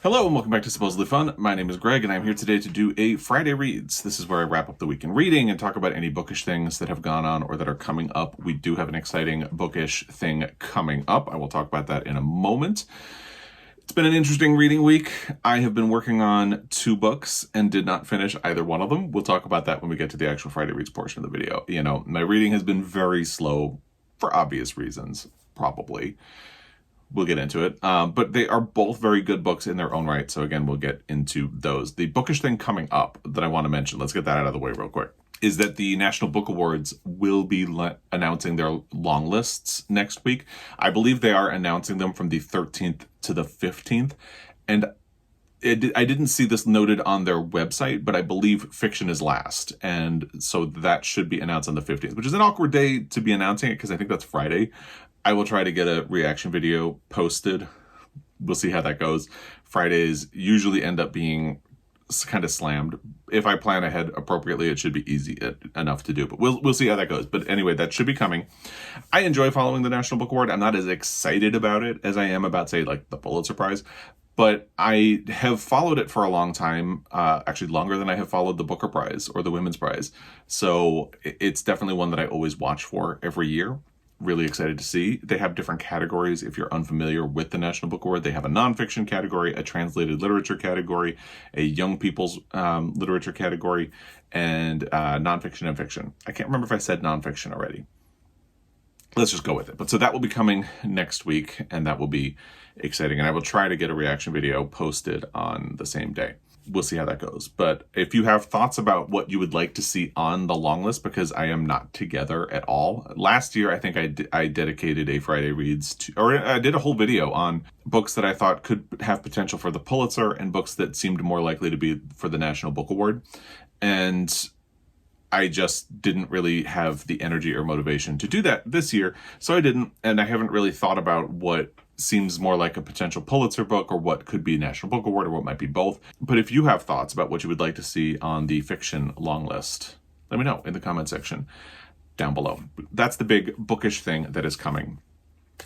Hello and welcome back to Supposedly Fun. My name is Greg and I'm here today to do a Friday Reads. This is where I wrap up the week in reading and talk about any bookish things that have gone on or that are coming up. We do have an exciting bookish thing coming up. I will talk about that in a moment. It's been an interesting reading week. I have been working on 2 books and did not finish either one of them. We'll talk about that when we get to the actual Friday Reads portion of the video. You know, my reading has been very slow for obvious reasons, probably. We'll get into it. But they are both very good books in their own right. So again, we'll get into those. The bookish thing coming up that I want to mention, let's get that out of the way real quick, is that the National Book Awards will be announcing their long lists next week. I believe they are announcing them from the 13th to the 15th. And I didn't see this noted on their website, but I believe fiction is last. And so that should be announced on the 15th, which is an awkward day to be announcing it because I think that's Friday. I will try to get a reaction video posted. We'll see how that goes. Fridays usually end up being kind of slammed. If I plan ahead appropriately, it should be easy enough to do, but we'll see how that goes. But anyway, that should be coming. I enjoy following the National Book Award. I'm not as excited about it as I am about, say, like the Pulitzer Prize, but I have followed it for a long time, actually longer than I have followed the Booker Prize or the Women's Prize. So it's definitely one that I always watch for every year. Really excited to see. They have different categories. If you're unfamiliar with the National Book Award, they have a nonfiction category, a translated literature category, a young people's literature category, and nonfiction and fiction. I can't remember if I said nonfiction already. Let's just go with it. But so that will be coming next week, and that will be exciting. And I will try to get a reaction video posted on the same day. We'll see how that goes. But if you have thoughts about what you would like to see on the long list, because I am not together at all. Last year, I think I dedicated a Friday Reads to, or I did a whole video on books that I thought could have potential for the Pulitzer and books that seemed more likely to be for the National Book Award. And I just didn't really have the energy or motivation to do that this year. So I didn't, and I haven't really thought about what seems more like a potential Pulitzer book or what could be National Book Award or what might be both. But if you have thoughts about what you would like to see on the fiction long list, let me know in the comment section down below. That's the big bookish thing that is coming.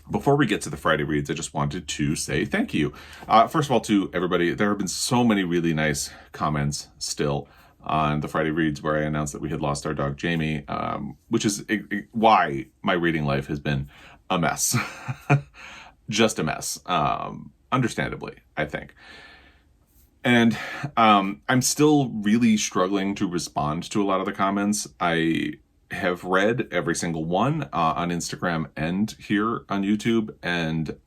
Before we get to the Friday Reads, I just wanted to say thank you. First of all, to everybody. There have been so many really nice comments still on the Friday Reads where I announced that we had lost our dog Jamie, which is why my reading life has been a mess. Just a mess, understandably, I think. And I'm still really struggling to respond to a lot of the comments. I have read every single one on Instagram and here on YouTube, and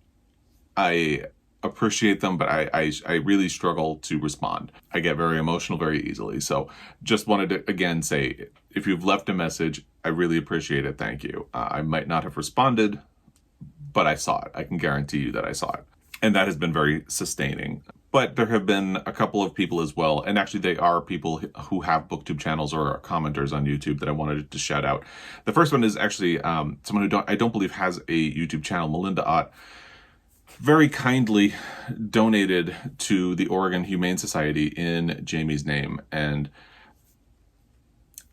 I appreciate them, but I really struggle to respond. I get very emotional very easily. So just wanted to, again, say, if you've left a message, I really appreciate it. Thank you. I might not have responded, but I saw it. I can guarantee you that I saw it. And that has been very sustaining. But there have been a couple of people as well, and actually they are people who have booktube channels or are commenters on YouTube that I wanted to shout out. The first one is actually someone who I don't believe has a YouTube channel, Melinda Ott, very kindly donated to the Oregon Humane Society in Jamie's name. And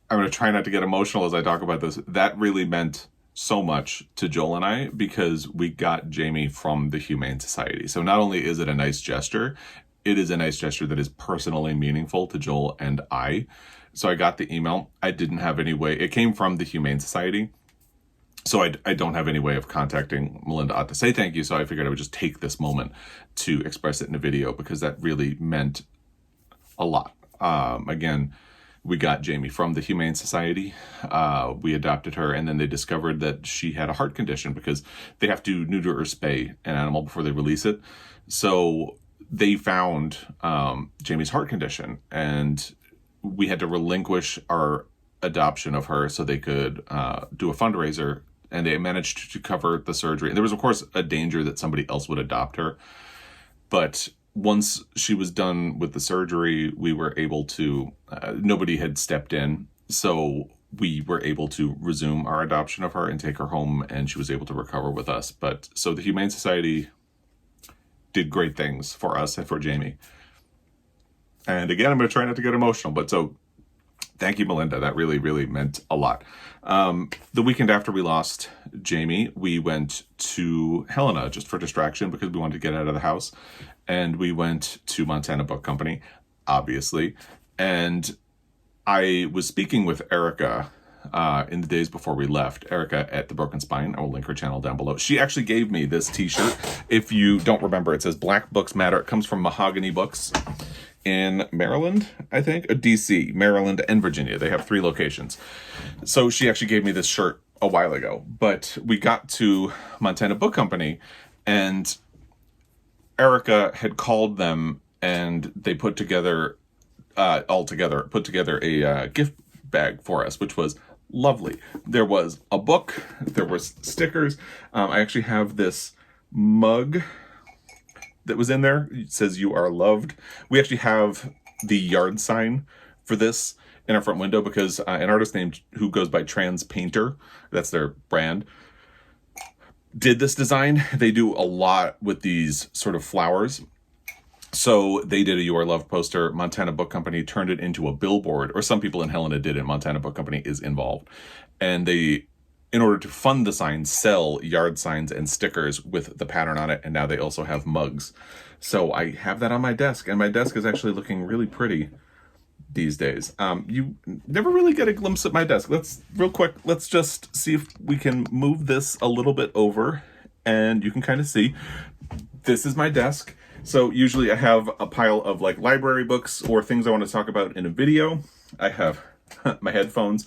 I'm going to try not to get emotional as I talk about this. That really meant so much to Joel and I because we got Jamie from the Humane Society. So not only is it a nice gesture, it is a nice gesture that is personally meaningful to Joel and I. So I got the email. I didn't have any way. It came from the Humane Society. So I don't have any way of contacting Melinda Ott to say thank you. So I figured I would just take this moment to express it in a video because that really meant a lot. Again, we got Jamie from the Humane Society. We adopted her, and then they discovered that she had a heart condition because they have to neuter or spay an animal before they release it. So they found Jamie's heart condition, and we had to relinquish our adoption of her so they could do a fundraiser, and they managed to cover the surgery. And there was, of course, a danger that somebody else would adopt her. But once she was done with the surgery, we were able to, nobody had stepped in. So we were able to resume our adoption of her and take her home, and she was able to recover with us. But so the Humane Society did great things for us and for Jamie. And again, I'm going to try not to get emotional, but so Thank you, Melinda. That really, really meant a lot. The weekend after we lost Jamie, we went to Helena just for distraction because we wanted to get out of the house. And we went to Montana Book Company, obviously. And I was speaking with Erica in the days before we left. Erica at The Broken Spine. I will link her channel down below. She actually gave me this t-shirt. If you don't remember, it says Black Books Matter. It comes from Mahogany Books in Maryland, I think, DC, Maryland, and Virginia. They have 3 locations. So she actually gave me this shirt a while ago. But we got to Montana Book Company, and Erica had called them, and they put together a gift bag for us, which was lovely. There was a book, there was stickers. I actually have this mug that was in there. It says "You Are Loved." We actually have the yard sign for this in our front window because an artist named who goes by Trans Painter, that's their brand, did this design. They do a lot with these sort of flowers. So they did a "You Are Loved" poster. Montana Book Company turned it into a billboard, or some people in Helena did it. Montana Book Company is involved. And they, in order to fund the sign, sell yard signs and stickers with the pattern on it. And now they also have mugs. So I have that on my desk, and my desk is actually looking really pretty these days. You never really get a glimpse at my desk. Let's just see if we can move this a little bit over, and you can kind of see. This is my desk. So usually I have a pile of like library books or things I want to talk about in a video. I have my headphones,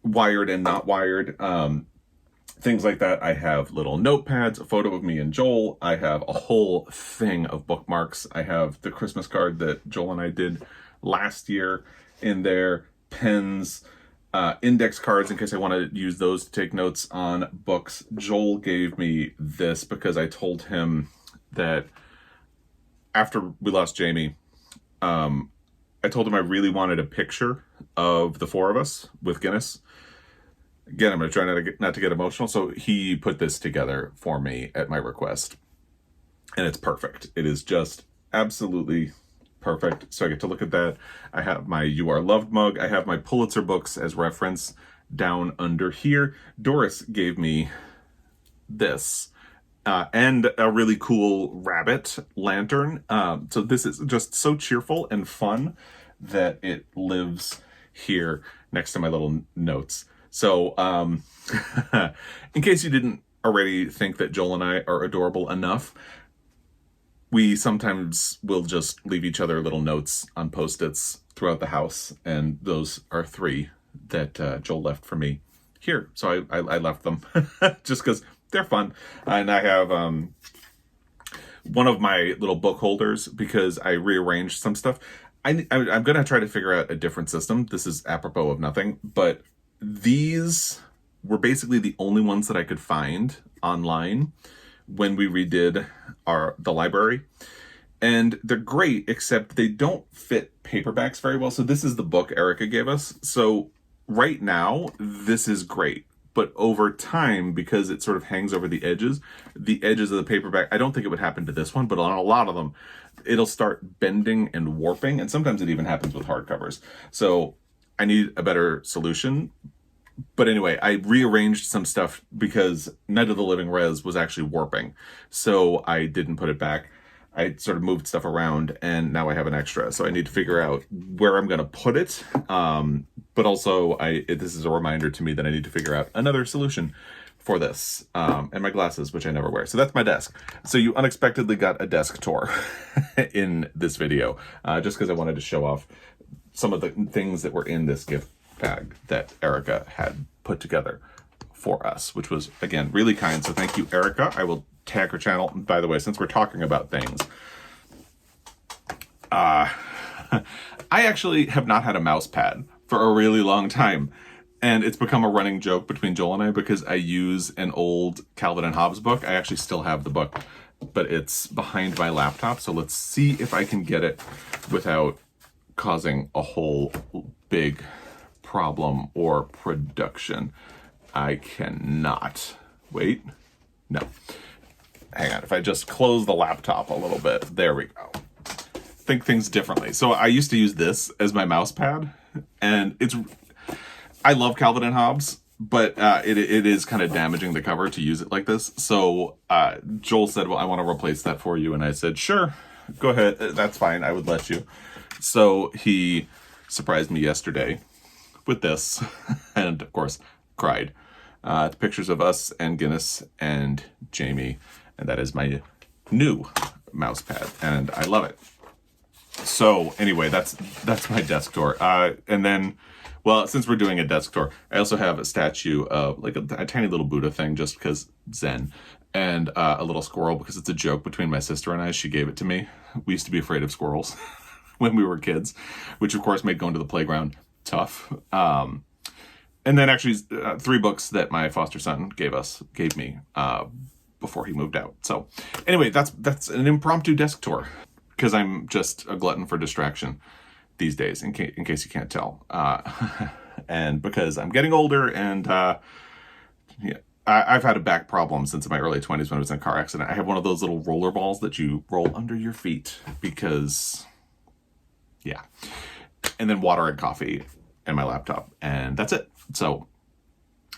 wired and not wired, things like that. I have little notepads, a photo of me and Joel. I have a whole thing of bookmarks. I have the Christmas card that Joel and I did last year in there, pens, index cards in case I want to use those to take notes on books. Joel gave me this because I told him that after we lost Jamie, I told him I really wanted a picture of the 4 of us with Guinness. Again, I'm going to try not to get emotional. So he put this together for me at my request. And it's perfect. It is just absolutely perfect. So I get to look at that. I have my "You Are Loved" mug. I have my Pulitzer books as reference down under here. Doris gave me this. And a really cool rabbit lantern. So this is just so cheerful and fun that it lives here next to my little notes. So in case you didn't already think that Joel and I are adorable enough, we sometimes will just leave each other little notes on Post-its throughout the house. And those are 3 that Joel left for me here. So I left them just because they're fun. And I have one of my little book holders because I rearranged some stuff. I'm going to try to figure out a different system. This is apropos of nothing, but these were basically the only ones that I could find online when we redid the library. And they're great, except they don't fit paperbacks very well. So this is the book Erica gave us. So right now, this is great. But over time, because it sort of hangs over the edges of the paperback, I don't think it would happen to this one, but on a lot of them, it'll start bending and warping. And sometimes it even happens with hardcovers. So I need a better solution. But anyway, I rearranged some stuff because Night of the Living Res was actually warping. So I didn't put it back. I sort of moved stuff around, and now I have an extra. So I need to figure out where I'm going to put it. But also, this is a reminder to me that I need to figure out another solution for this. And my glasses, which I never wear. So that's my desk. So you unexpectedly got a desk tour in this video, just because I wanted to show off some of the things that were in this gift bag that Erica had put together for us, which was, again, really kind. So thank you, Erica. I will tag her channel. By the way, since we're talking about things, I actually have not had a mouse pad for a really long time. And it's become a running joke between Joel and I because I use an old Calvin and Hobbes book. I actually still have the book, but it's behind my laptop. So let's see if I can get it without causing a whole big problem or production. I cannot. Wait. No. Hang on. If I just close the laptop a little bit. There we go. think things differently. So I used to use this as my mouse pad, and I love Calvin and Hobbes, but it is kind of damaging the cover to use it like this. So Joel said, well, I want to replace that for you. And I said, sure, go ahead. That's fine. I would let you. So he surprised me yesterday with this and, of course, cried. Pictures of us and Guinness and Jamie. And that is my new mouse pad. And I love it. So anyway, that's my desk tour. And then, well, since we're doing a desk tour, I also have a statue of like a tiny little Buddha thing just because Zen, and a little squirrel because it's a joke between my sister and I. She gave it to me. We used to be afraid of squirrels when we were kids, which of course made going to the playground tough. And then actually 3 books that my foster son gave me before he moved out. So anyway, that's an impromptu desk tour because I'm just a glutton for distraction these days, in case you can't tell. And because I'm getting older and yeah, I've had a back problem since my early 20s when I was in a car accident. I have one of those little roller balls that you roll under your feet because, yeah. And then water and coffee and my laptop, and that's it. So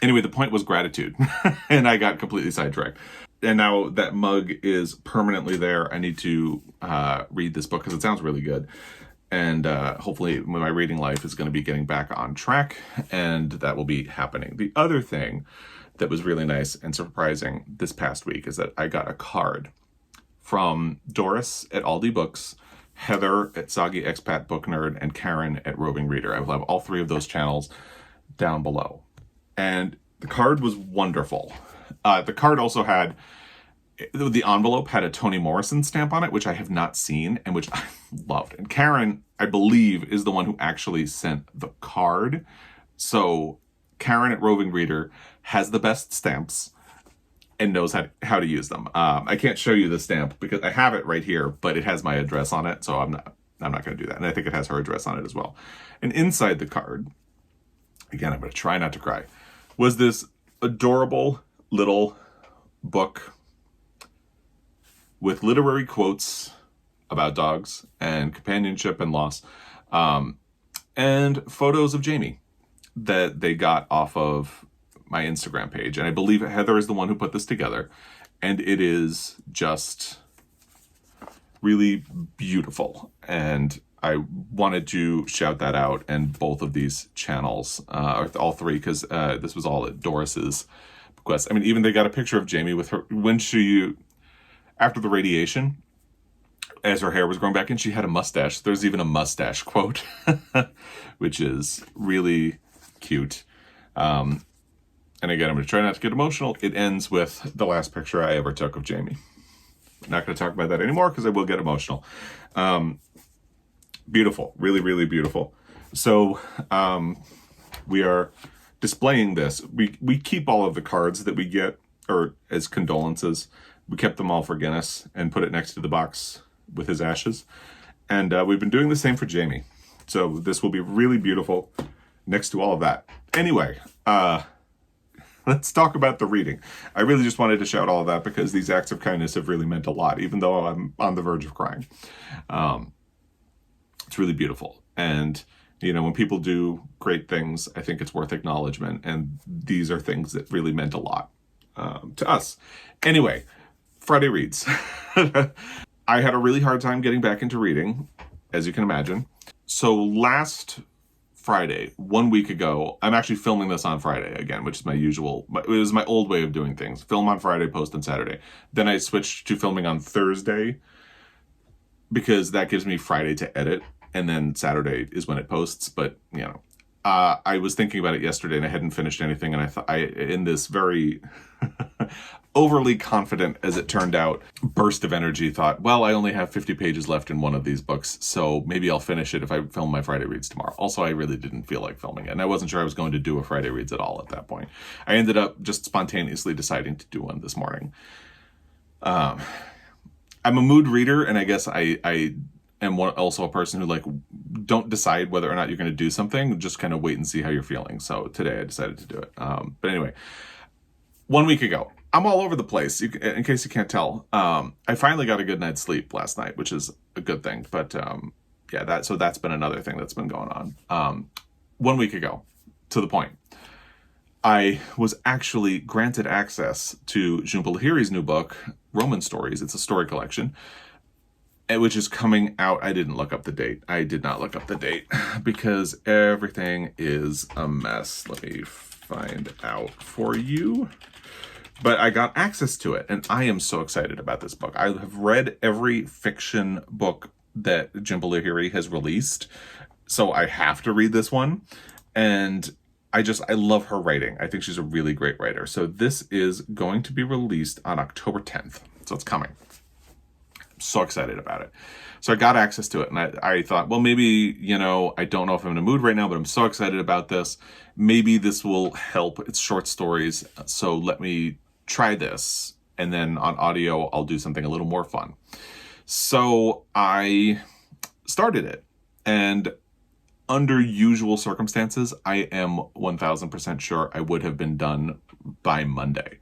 anyway, the point was gratitude, and I got completely sidetracked. And now that mug is permanently there. I need to read this book because it sounds really good. And hopefully my reading life is going to be getting back on track, and that will be happening. The other thing that was really nice and surprising this past week is that I got a card from Doris at Aldi Books, Heather at Soggy Expat Book Nerd, and Karen at Roving Reader. I will have all 3 of those channels down below. And the card was wonderful. The card also had, the envelope had a Toni Morrison stamp on it, which I have not seen and which I loved. And Karen, I believe, is the one who actually sent the card. So Karen at Roving Reader has the best stamps and knows how to use them. I can't show you the stamp because I have it right here, but it has my address on it, so I'm not going to do that. And I think it has her address on it as well. And inside the card, again, I'm going to try not to cry, was this adorable little book with literary quotes about dogs and companionship and loss, and photos of Jamie that they got off of my Instagram page. And I believe Heather is the one who put this together, and it is just really beautiful. And I wanted to shout that out, and both of these channels, or all 3, because this was all at Doris's bequest. I mean, even they got a picture of Jamie with her, when she, after the radiation, as her hair was growing back in, she had a mustache. There's even a mustache quote, which is really cute. And again, I'm going to try not to get emotional. It ends with the last picture I ever took of Jamie. I'm not going to talk about that anymore because I will get emotional. Beautiful. Really, really beautiful. So we are displaying this. We keep all of the cards that we get, or as condolences. We kept them all for Guinness and put it next to the box with his ashes. And we've been doing the same for Jamie. So this will be really beautiful next to all of that. Anyway, let's talk about the reading. I really just wanted to shout all of that because these acts of kindness have really meant a lot, even though I'm on the verge of crying. It's really beautiful. And, you know, when people do great things, I think it's worth acknowledgement. And these are things that really meant a lot to us. Anyway, Friday reads. I had a really hard time getting back into reading, as you can imagine. So last Friday, 1 week ago, I'm actually filming this on Friday again, which is it was my old way of doing things. Film on Friday, post on Saturday. Then I switched to filming on Thursday because that gives me Friday to edit. And then Saturday is when it posts. But, you know, I was thinking about it yesterday and I hadn't finished anything. And I thought, in this very overly confident, as it turned out, burst of energy, thought, well, I only have 50 pages left in one of these books, so maybe I'll finish it if I film my Friday reads tomorrow. Also, I really didn't feel like filming it, and I wasn't sure I was going to do a Friday reads at all at that point. I ended up just spontaneously deciding to do one this morning. I'm a mood reader, and I guess I am also a person who, like, don't decide whether or not you're going to do something, just kind of wait and see how you're feeling. So today I decided to do it. But anyway, 1 week ago, I'm all over the place, in case you can't tell. I finally got a good night's sleep last night, which is a good thing. But yeah, that's been another thing that's been going on. 1 week ago, to the point, I was actually granted access to Jhumpa Lahiri's new book, Roman Stories. It's a story collection, which is coming out. I didn't look up the date. I did not look up the date because everything is a mess. Let me find out for you. But I got access to it, and I am so excited about this book. I have read every fiction book that Jhumpa Lahiri has released, so I have to read this one. And I love her writing. I think she's a really great writer. So this is going to be released on October 10th. So it's coming. I'm so excited about it. So I got access to it, and I thought, well, maybe, I don't know if I'm in a mood right now, but I'm so excited about this. Maybe this will help. It's short stories, so let me try this, and then on audio I'll do something a little more fun. So I started it, and under usual circumstances, I am 1000% sure I would have been done by Monday.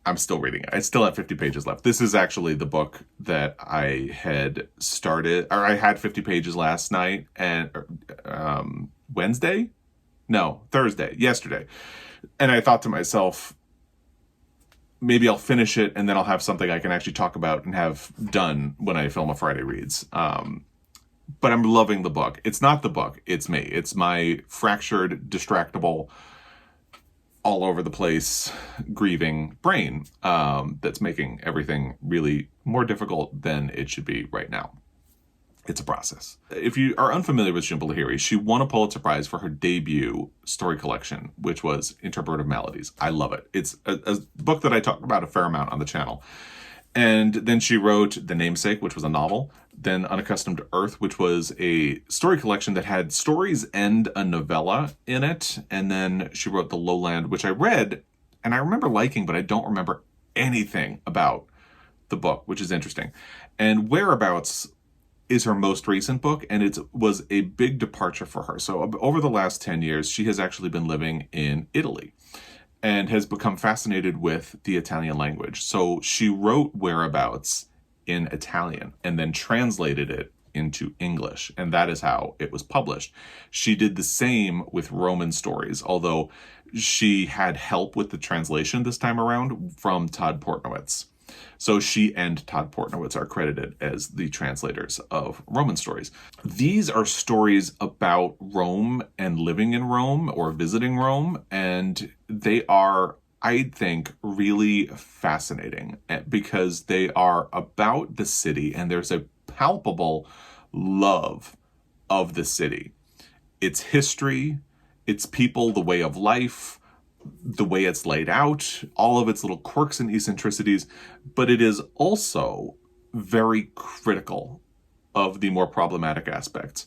I'm still reading it. I still have 50 pages left. This is actually the book that I had started, or I had 50 pages last night and Thursday, yesterday. And I thought to myself, maybe I'll finish it and then I'll have something I can actually talk about and have done when I film a Friday Reads. But I'm loving the book. It's not the book, it's me. It's my fractured, distractible, all over the place, grieving brain that's making everything really more difficult than it should be right now. It's a process. If you are unfamiliar with Jhumpa Lahiri, she won a Pulitzer Prize for her debut story collection, which was Interpretive Maladies. I love it. It's a book that I talk about a fair amount on the channel. And then she wrote The Namesake, which was a novel. Then Unaccustomed Earth, which was a story collection that had stories and a novella in it. And then she wrote The Lowland, which I read and I remember liking, but I don't remember anything about the book, which is interesting. And Whereabouts is her most recent book, and it was a big departure for her. So over the last 10 years, she has actually been living in Italy and has become fascinated with the Italian language. So she wrote Whereabouts in Italian and then translated it into English, and that is how it was published. She did the same with Roman Stories, although she had help with the translation this time around from Todd Portnowitz. So she and Todd Portnowitz are credited as the translators of Roman Stories. These are stories about Rome and living in Rome or visiting Rome, and they are, I think, really fascinating because they are about the city, and there's a palpable love of the city. Its history, its people, the way of life, the way it's laid out, all of its little quirks and eccentricities, but it is also very critical of the more problematic aspects.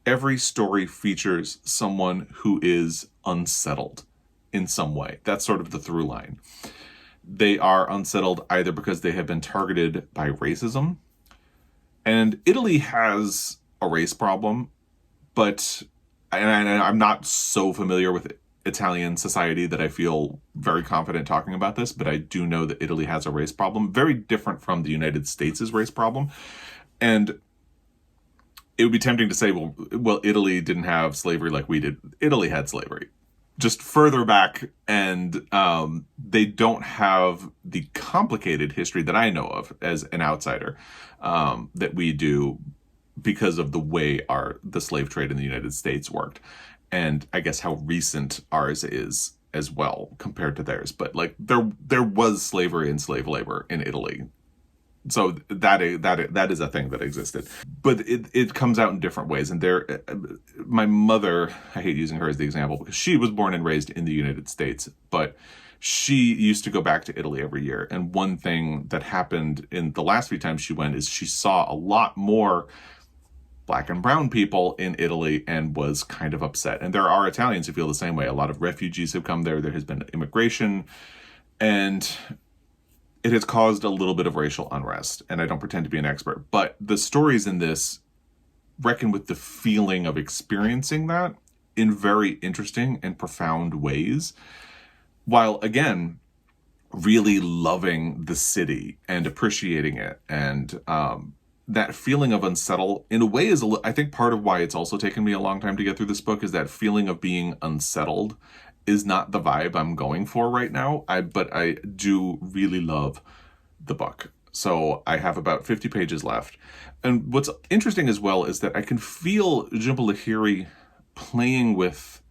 Every story features someone who is unsettled in some way. That's sort of the through line. They are unsettled either because they have been targeted by racism, and Italy has a race problem, but I'm not so familiar with Italian society that I feel very confident talking about this, but I do know that Italy has a race problem, very different from the United States' race problem. And it would be tempting to say, well, Italy didn't have slavery like we did. Italy had slavery just further back, and they don't have the complicated history that I know of as an outsider that we do because of the way the slave trade in the United States worked. And I guess how recent ours is as well compared to theirs. But like there was slavery and slave labor in Italy. So that is a thing that existed. But it comes out in different ways. And my mother, I hate using her as the example because she was born and raised in the United States, but she used to go back to Italy every year. And one thing that happened in the last few times she went is she saw a lot more Black and brown people in Italy and was kind of upset. And there are Italians who feel the same way. A lot of refugees have come there. There has been immigration, and it has caused a little bit of racial unrest. And I don't pretend to be an expert, but the stories in this reckon with the feeling of experiencing that in very interesting and profound ways. While, again, really loving the city and appreciating it. And that feeling of unsettled, in a way, I think part of why it's also taken me a long time to get through this book is that feeling of being unsettled is not the vibe I'm going for right now. But I do really love the book. So I have about 50 pages left. And what's interesting as well is that I can feel Jhumpa Lahiri playing with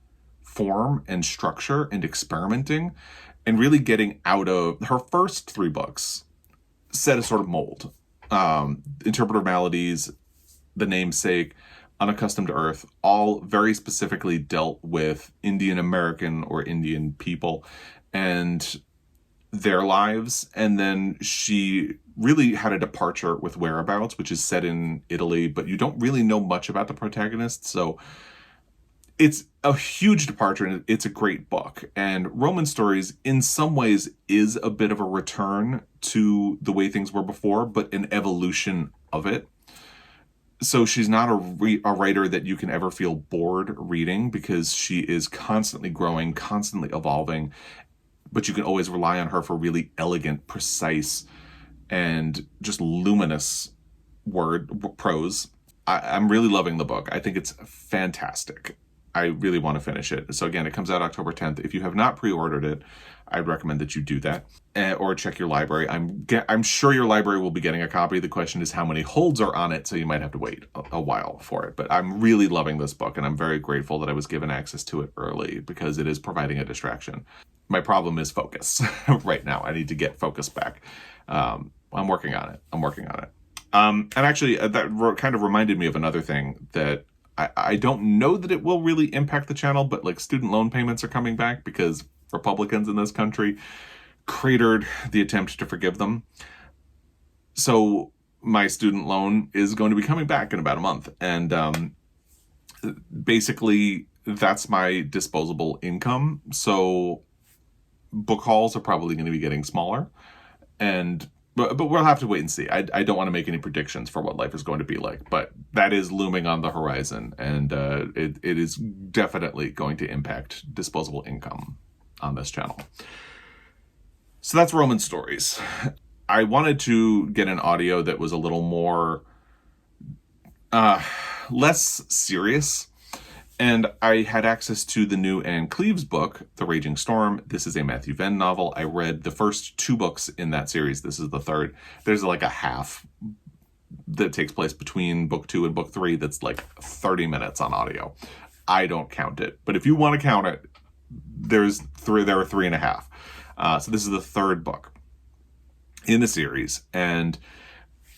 form and structure and experimenting and really getting out of her first 3 books set a sort of mold. Interpreter Maladies, The Namesake, Unaccustomed to Earth, all very specifically dealt with Indian American or Indian people and their lives. And then she really had a departure with Whereabouts, which is set in Italy, but you don't really know much about the protagonist. So it's a huge departure, and it's a great book. And Roman Stories, in some ways, is a bit of a return to the way things were before, but an evolution of it. So she's not a writer that you can ever feel bored reading, because she is constantly growing, constantly evolving, but you can always rely on her for really elegant, precise, and just luminous prose. I'm really loving the book. I think it's fantastic. I really want to finish it. So again, it comes out October 10th. If you have not pre-ordered it, I'd recommend that you do that, or check your library. I'm sure your library will be getting a copy. The question is how many holds are on it, so you might have to wait a while for it. But I'm really loving this book, and I'm very grateful that I was given access to it early, because it is providing a distraction. My problem is focus right now. I need to get focus back. I'm working on it. And actually, that kind of reminded me of another thing that I don't know that it will really impact the channel, but like student loan payments are coming back because Republicans in this country cratered the attempt to forgive them. So my student loan is going to be coming back in about a month. And basically, that's my disposable income. So book hauls are probably going to be getting smaller. But we'll have to wait and see. I don't want to make any predictions for what life is going to be like, but that is looming on the horizon, and it is definitely going to impact disposable income on this channel. So that's Roman Stories. I wanted to get an audio that was a little more less serious. And I had access to the new Anne Cleeves book, The Raging Storm. This is a Matthew Venn novel. I read the first 2 books in that series. This is the third. There's like a half that takes place between book 2 and book 3 that's like 30 minutes on audio. I don't count it. But if you want to count it, there are 3.5. So this is the third book in the series. And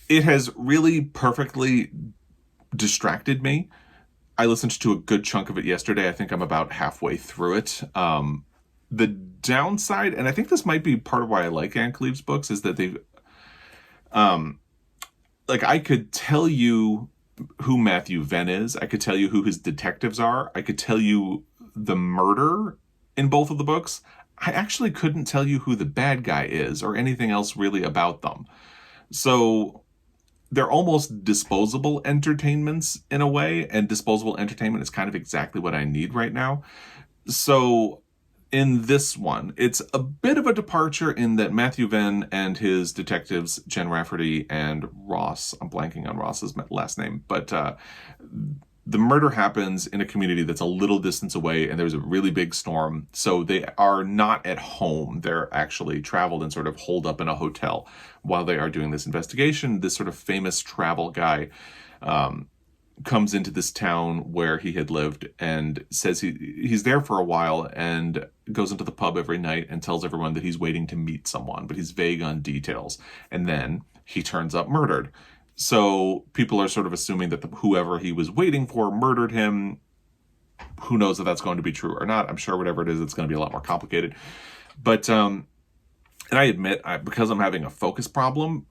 it has really perfectly distracted me. I listened to a good chunk of it yesterday. I think I'm about halfway through it. The downside, and I think this might be part of why I like Anne Cleeves books, is that they've, I could tell you who Matthew Venn is. I could tell you who his detectives are. I could tell you the murder in both of the books. I actually couldn't tell you who the bad guy is or anything else really about them. So they're almost disposable entertainments in a way, and disposable entertainment is kind of exactly what I need right now. So in this one, it's a bit of a departure in that Matthew Venn and his detectives, Jen Rafferty and Ross, I'm blanking on Ross's last name, but the murder happens in a community that's a little distance away, and there's a really big storm. So they are not at home. They're actually traveled and sort of holed up in a hotel while they are doing this investigation. This sort of famous travel guy comes into this town where he had lived and says he's there for a while, and goes into the pub every night and tells everyone that he's waiting to meet someone, but he's vague on details. And then he turns up murdered. So people are sort of assuming that whoever he was waiting for murdered him. Who knows if that's going to be true or not? I'm sure whatever it is, it's going to be a lot more complicated. But, and I admit, because I'm having a focus problem,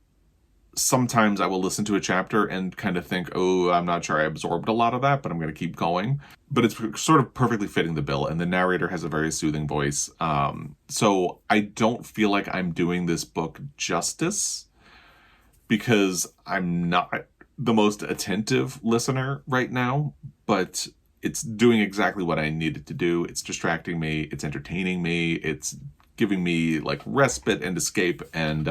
sometimes I will listen to a chapter and kind of think, oh, I'm not sure I absorbed a lot of that, but I'm going to keep going. But it's sort of perfectly fitting the bill, and the narrator has a very soothing voice. So I don't feel like I'm doing this book justice, because I'm not the most attentive listener right now, but it's doing exactly what I needed to do. It's distracting me. It's entertaining me. It's giving me like respite and escape, and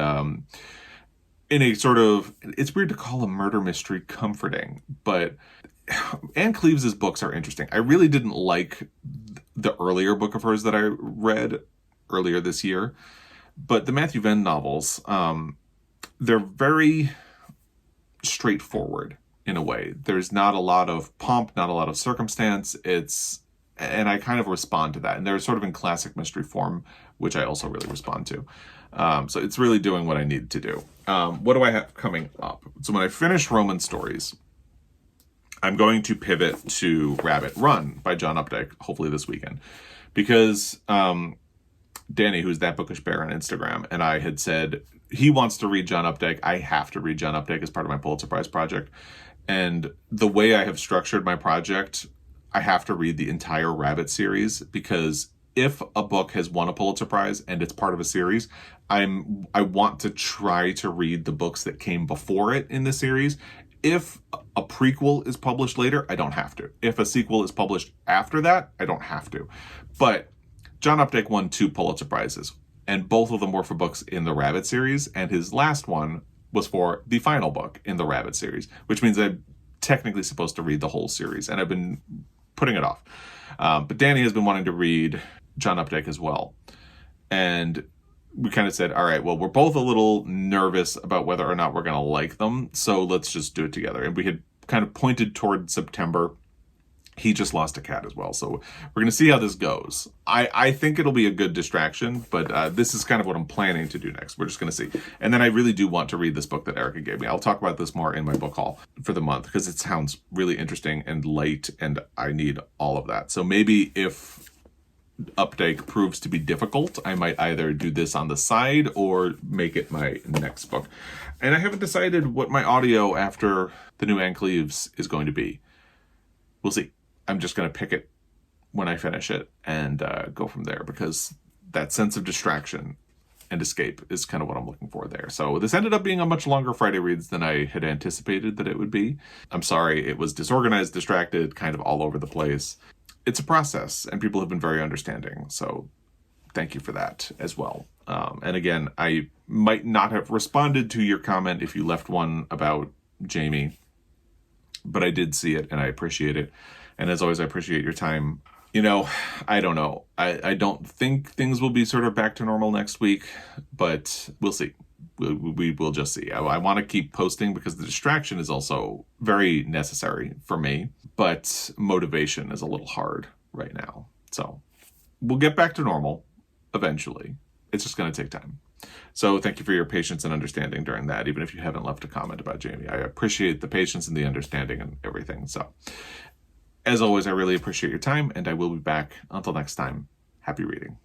in a sort of, it's weird to call a murder mystery comforting, but Anne Cleeves' books are interesting. I really didn't like the earlier book of hers that I read earlier this year, but the Matthew Venn novels, they're very straightforward in a way. There's not a lot of pomp, not a lot of circumstance. And I kind of respond to that. And they're sort of in classic mystery form, which I also really respond to. So it's really doing what I need to do. What do I have coming up? So when I finish Roman Stories, I'm going to pivot to Rabbit Run by John Updike, hopefully this weekend. Because Danny, who's That Bookish Bear on Instagram, and I had said he wants to read John Updike. I have to read John Updike as part of my Pulitzer Prize project. And the way I have structured my project, I have to read the entire Rabbit series, because if a book has won a Pulitzer Prize and it's part of a series, I want to try to read the books that came before it in the series. If a prequel is published later, I don't have to. If a sequel is published after that, I don't have to. But John Updike won 2 Pulitzer Prizes, and both of them were for books in the Rabbit series, and his last one was for the final book in the Rabbit series, which means I'm technically supposed to read the whole series, and I've been putting it off. But Danny has been wanting to read John Updike as well. And we kind of said, all right, well, we're both a little nervous about whether or not we're going to like them, so let's just do it together. And we had kind of pointed toward September. He just lost a cat as well, so we're going to see how this goes. I think it'll be a good distraction, but this is kind of what I'm planning to do next. We're just going to see. And then I really do want to read this book that Erica gave me. I'll talk about this more in my book haul for the month, because it sounds really interesting and light, and I need all of that. So maybe if Updike proves to be difficult, I might either do this on the side or make it my next book. And I haven't decided what my audio after the new Anne Cleeves is going to be. We'll see. I'm just going to pick it when I finish it and go from there, because that sense of distraction and escape is kind of what I'm looking for there. So this ended up being a much longer Friday Reads than I had anticipated that it would be. I'm sorry, it was disorganized, distracted, kind of all over the place. It's a process, and people have been very understanding. So thank you for that as well. And again, I might not have responded to your comment if you left one about Jamie, but I did see it and I appreciate it. And as always, I appreciate your time. You know, I don't know. I don't think things will be sort of back to normal next week, but we'll see. We will just see. I want to keep posting because the distraction is also very necessary for me, but motivation is a little hard right now. So we'll get back to normal eventually. It's just going to take time. So thank you for your patience and understanding during that, even if you haven't left a comment about Jamie. I appreciate the patience and the understanding and everything. So as always, I really appreciate your time, and I will be back. Until next time, happy reading.